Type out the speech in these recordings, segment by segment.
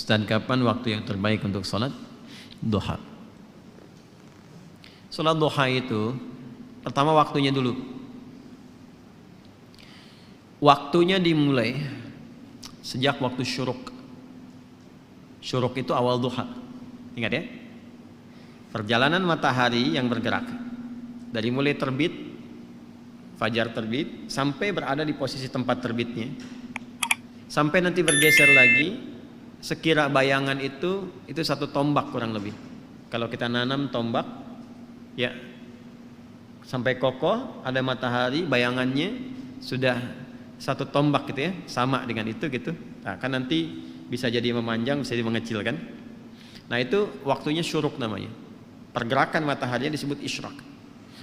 Dan kapan waktu yang terbaik untuk sholat duha? Sholat duha itu pertama waktunya dulu. Waktunya dimulai sejak waktu syuruk. Syuruk itu awal duha. Ingat ya? Perjalanan matahari yang bergerak dari mulai terbit, fajar terbit, sampai berada di posisi tempat terbitnya, sampai nanti bergeser lagi, sekira bayangan itu 1 tombak kurang lebih. Kalau kita nanam tombak, ya sampai kokoh ada matahari, bayangannya sudah 1 tombak gitu ya, sama dengan itu gitu. Nah, kan nanti bisa jadi memanjang, bisa jadi mengecil kan. Nah itu waktunya syuruk namanya. Pergerakan mataharinya disebut isyraq.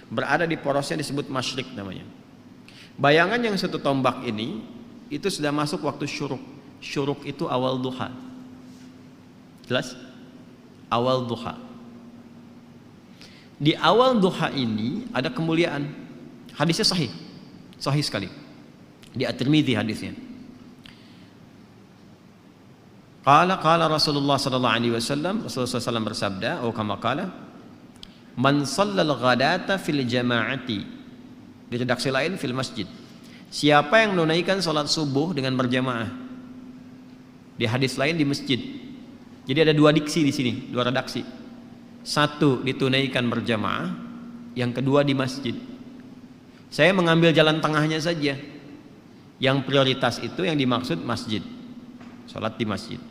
Berada di porosnya disebut masyrik namanya. Bayangan yang 1 tombak ini itu sudah masuk waktu syuruk. Syuruk itu awal duha. Jelas? Awal duha. Di awal duha ini ada kemuliaan. Hadisnya sahih. Sahih sekali. Di At-Tirmidzi hadisnya. Qala Rasulullah sallallahu alaihi wasallam, Rasulullah SAW bersabda, kama qala, man shallal ghadata fil jama'ati. Di redaksi lain fil masjid. Siapa yang menunaikan salat subuh dengan berjamaah. Di hadis lain di masjid. Jadi ada 2 diksi di sini, 2 redaksi. 1 ditunaikan berjamaah, yang kedua di masjid. Saya mengambil jalan tengahnya saja. Yang prioritas itu yang dimaksud masjid. Salat di masjid.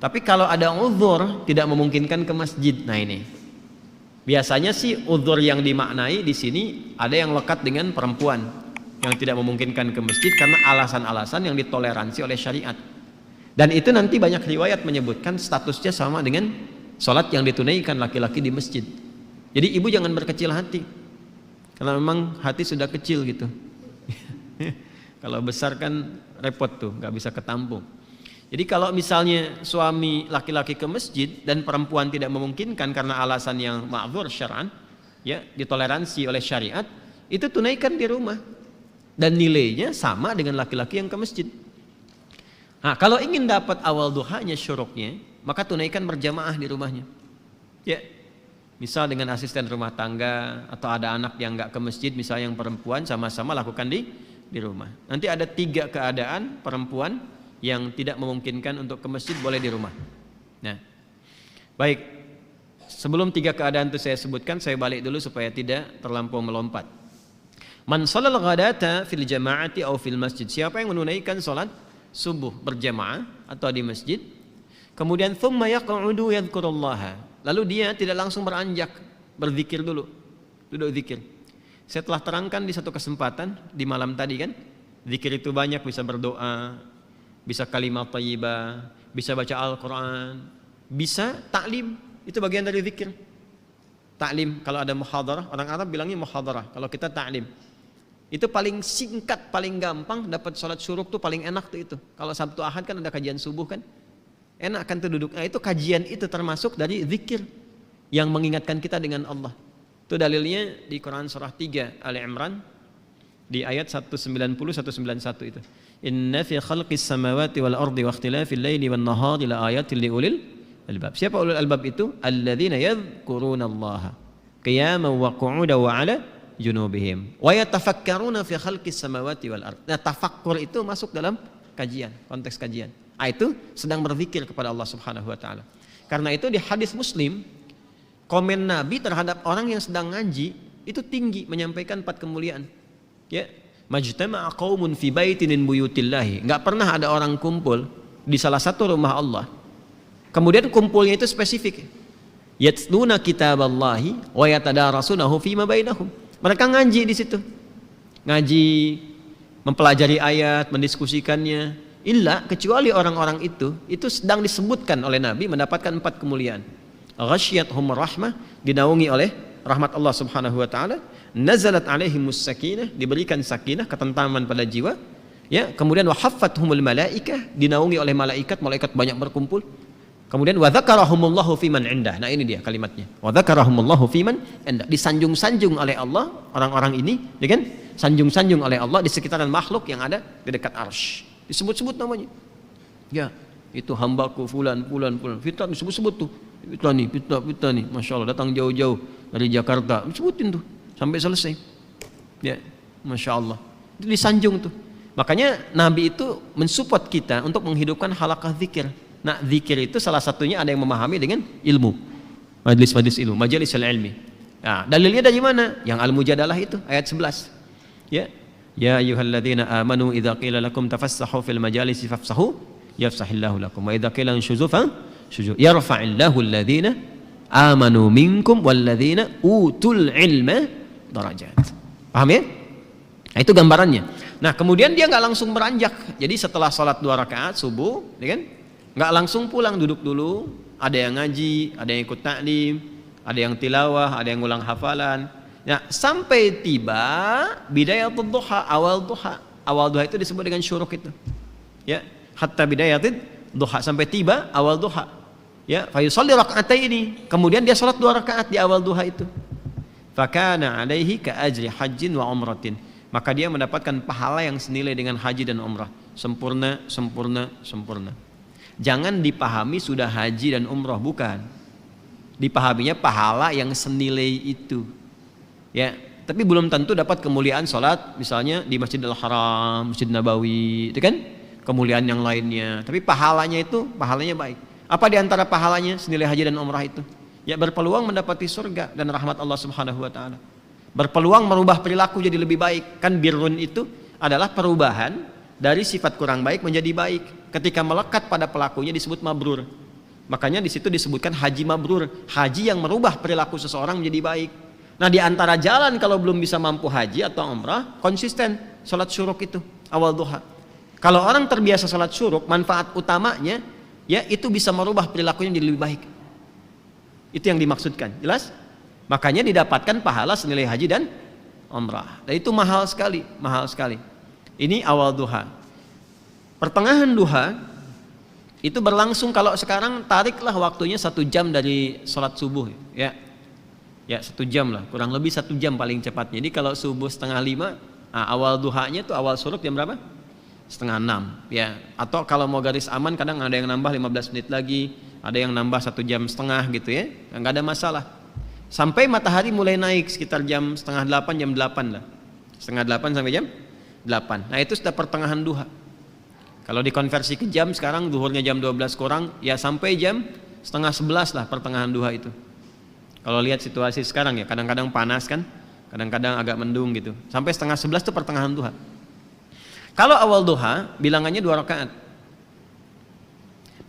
Tapi kalau ada uzur tidak memungkinkan ke masjid, nah ini. Biasanya sih uzur yang dimaknai di sini ada yang lekat dengan perempuan yang tidak memungkinkan ke masjid karena alasan-alasan yang ditoleransi oleh syariat. Dan itu nanti banyak riwayat menyebutkan statusnya sama dengan sholat yang ditunaikan laki-laki di masjid. Jadi ibu jangan berkecil hati, karena memang hati sudah kecil gitu. Kalau besar kan repot tuh, nggak bisa ketampung. Jadi kalau misalnya suami laki-laki ke masjid dan perempuan tidak memungkinkan karena alasan yang ma'dzur syar'an, ya ditoleransi oleh syariat, itu tunaikan di rumah dan nilainya sama dengan laki-laki yang ke masjid. Nah, kalau ingin dapat awal duhanya syuruknya, maka tunaikan berjamaah di rumahnya. Ya, misal dengan asisten rumah tangga atau ada anak yang nggak ke masjid, misalnya yang perempuan, sama-sama lakukan di rumah. Nanti ada 3 keadaan perempuan yang tidak memungkinkan untuk ke masjid boleh di rumah. Nah, baik. Sebelum 3 keadaan itu saya sebutkan, saya balik dulu supaya tidak terlampau melompat. Man shalal ghadata fil jama'ati aw fil masjid. Siapa yang menunaikan salat subuh berjamaah atau di masjid, kemudian thumma yaq'udu yadhkurullaha. Lalu dia tidak langsung beranjak, berzikir dulu. Duduk zikir. Saya telah terangkan di satu kesempatan di malam tadi kan, zikir itu banyak, bisa berdoa, bisa kalimat thayyibah, bisa baca Al-Quran, bisa taklim, itu bagian dari zikir. Taklim, kalau ada muhadarah, orang Arab bilangnya muhadarah, kalau kita taklim. Itu paling singkat, paling gampang, dapat sholat syuruk tuh paling enak tuh itu. Kalau Sabtu Ahad kan ada kajian subuh kan, enak kan tuh duduk. Nah itu kajian itu termasuk dari zikir yang mengingatkan kita dengan Allah. Itu dalilnya di Quran surah 3 Ali Imran di ayat 190-191 itu. Inna fi khalqis samawati wal ardi wa ikhtilafil laili wan nahari la ayatin liulil albab. Siapa ulul albab itu? Alladzina yadhkurunallaha qiyaman wa qu'udan wa 'ala junubihim wa yatafakkaruna fi khalqis samawati wal ardi. Nah, tafakkur itu masuk dalam kajian, konteks kajian. Itu sedang berzikir kepada Allah Subhanahu wa taala. Karena itu di hadis Muslim, komen Nabi terhadap orang yang sedang ngaji itu tinggi, menyampaikan 4 kemuliaan. Ya, majtama'a qaumun fi baitin min buyutillahi. Enggak pernah ada orang kumpul di salah satu rumah Allah. Kemudian kumpulnya itu spesifik. Yatluna kitaballahi wa yatadarasunahu fima bainahum. Mereka ngaji di situ. Ngaji, mempelajari ayat, mendiskusikannya. Illa kecuali orang-orang itu sedang disebutkan oleh Nabi mendapatkan 4 kemuliaan. Ghasyiyatuhum rahmah, dinaungi oleh rahmat Allah Subhanahu wa taala. Nazalat alaihimus sakinah, diberikan sakinah, ketentraman pada jiwa, ya. Kemudian wa haffathumul malaikah, dinaungi oleh malaikat, malaikat banyak berkumpul. Kemudian wa dzakarahumullahu fiman indah. Nah ini dia kalimatnya. Wa dzakarahumullahu fiman indah, disanjung-sanjung oleh Allah orang-orang ini, ya kan? Sanjung-sanjung oleh Allah di sekitaran makhluk yang ada di dekat arsy. Disebut-sebut namanya. Ya. itu hambaku fulan. Fitnah disebut-sebut tuh. Fitnah nih. Masya Allah, datang jauh-jauh dari Jakarta. Sebutin tuh sampai selesai. Ya, Masya Allah. Itu disanjung tuh. Makanya Nabi itu mensupport kita untuk menghidupkan halaqah zikir. Nah, zikir itu salah satunya ada yang memahami dengan ilmu. Majelis ilmu, majelis ilmi. Nah, dalilnya dari mana? Yang Al-Mujadalah itu ayat 11. Ya. Ya ayyuhalladzina amanu idza qila lakum tafassahu fil majalisi fafsahu yafsahillahu lakum wa idza qila inshuzu syuzu yarfa'illahu alladzina amanu minkum walladzina utul ilma darajat. Paham ya? Nah, itu gambarannya. Nah, kemudian dia nggak langsung beranjak. Jadi setelah sholat 2 rakaat subuh, ya kan? Nggak langsung pulang, duduk dulu. Ada yang ngaji, ada yang ikut taklim, ada yang tilawah, ada yang ulang hafalan. Nah, sampai tiba bidayatul duha, awal duha. Awal duha itu disebut dengan syuruk itu. Ya, hatta bidayatul duha, sampai tiba awal duha. Ya, fa yusalli raka'ataini. Kemudian dia sholat 2 rakaat di awal duha itu. Fakana alaihi ka ajri hajjin wa umratin. Maka dia mendapatkan pahala yang senilai dengan haji dan umrah. Sempurna. Jangan dipahami sudah haji dan umrah, bukan. Dipahaminya pahala yang senilai itu. Ya, tapi belum tentu dapat kemuliaan sholat misalnya di Masjidil Haram, Masjid Nabawi, itu kan kemuliaan yang lainnya. Tapi pahalanya baik. Apa di antara pahalanya senilai haji dan umrah itu? Ya, berpeluang mendapati surga dan rahmat Allah Subhanahu wa taala. Berpeluang merubah perilaku jadi lebih baik. Kan birrun itu adalah perubahan dari sifat kurang baik menjadi baik. Ketika melekat pada pelakunya disebut mabrur. Makanya di situ disebutkan haji mabrur, haji yang merubah perilaku seseorang menjadi baik. Nah, di antara jalan kalau belum bisa mampu haji atau umrah, konsisten salat syuruk itu awal duha. Kalau orang terbiasa salat syuruk, manfaat utamanya ya itu bisa merubah perilakunya jadi lebih baik. Itu yang dimaksudkan. Jelas? Makanya didapatkan pahala senilai haji dan umrah. Dan itu mahal sekali. Ini awal duha. Pertengahan duha itu berlangsung, kalau sekarang tariklah waktunya 1 jam dari sholat subuh. Ya 1 jam lah, kurang lebih 1 jam paling cepatnya. Jadi kalau subuh 4:30, awal duhanya itu awal syuruk jam berapa? 5:30. Ya. Atau kalau mau garis aman kadang ada yang nambah 15 menit lagi, ada yang nambah 1,5 jam gitu ya. Nggak ada masalah. Sampai matahari mulai naik sekitar jam 7:30, jam 8 lah. 7:30 sampai jam 8. Nah, itu sudah pertengahan duha. Kalau dikonversi ke jam sekarang zuhurnya jam 12 kurang, ya sampai jam 10:30 lah pertengahan duha itu. Kalau lihat situasi sekarang ya, kadang-kadang panas kan, kadang-kadang agak mendung gitu. Sampai 10:30 itu pertengahan duha. Kalau awal duha bilangannya 2 rakaat.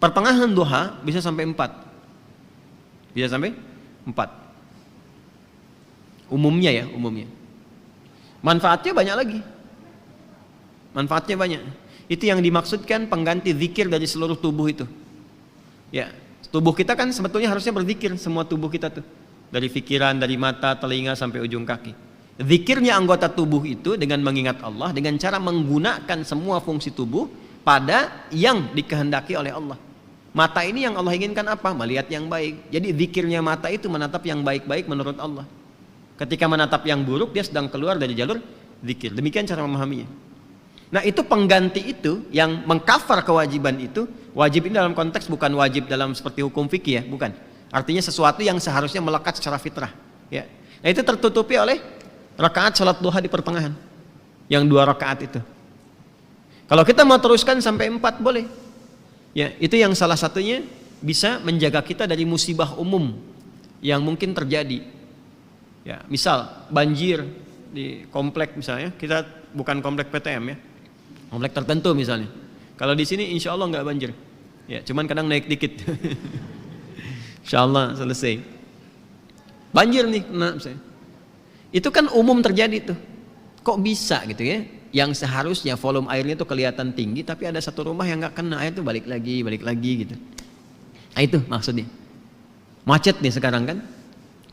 Pertengahan duha bisa sampai 4. Bisa sampai 4. Umumnya. Manfaatnya banyak lagi. Itu yang dimaksudkan pengganti zikir dari seluruh tubuh itu. Ya, tubuh kita kan sebetulnya harusnya berzikir, semua tubuh kita tuh. Dari pikiran, dari mata, telinga sampai ujung kaki. Zikirnya anggota tubuh itu dengan mengingat Allah, dengan cara menggunakan semua fungsi tubuh pada yang dikehendaki oleh Allah. Mata ini yang Allah inginkan apa? Melihat yang baik. Jadi zikirnya mata itu menatap yang baik-baik menurut Allah. Ketika menatap yang buruk, dia sedang keluar dari jalur zikir. Demikian cara memahaminya. Nah, itu pengganti itu yang mengkafar kewajiban itu. Wajib ini dalam konteks bukan wajib dalam seperti hukum fikih ya, bukan. Artinya sesuatu yang seharusnya melekat secara fitrah. Ya. Nah, itu tertutupi oleh rakaat salat duha di pertengahan. Yang 2 rakaat itu. Kalau kita mau teruskan sampai 4 boleh. Ya, itu yang salah satunya bisa menjaga kita dari musibah umum yang mungkin terjadi. Ya, misal banjir di komplek misalnya, kita bukan komplek PTM ya, komplek tertentu misalnya. Kalau di sini insya Allah nggak banjir, ya cuman kadang naik dikit. Insya Allah selesai. Banjir nih, nah misalnya. Itu kan umum terjadi tuh. Kok bisa gitu ya? Yang seharusnya volume airnya tuh kelihatan tinggi, tapi ada satu rumah yang nggak kena air tuh balik lagi gitu. Nah itu maksudnya. Macet nih sekarang kan.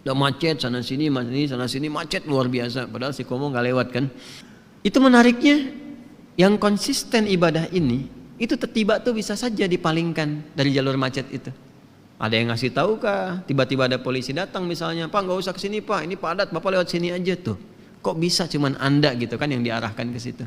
Udah macet sana sini macet luar biasa. Padahal si Komo nggak lewat kan. Itu menariknya yang konsisten ibadah ini itu tiba tuh bisa saja dipalingkan dari jalur macet itu. Ada yang ngasih tahu kah? Tiba-tiba ada polisi datang misalnya, Pak nggak usah kesini Pak, ini padat, Bapak lewat sini aja tuh. Kok bisa cuman Anda gitu kan yang diarahkan ke situ.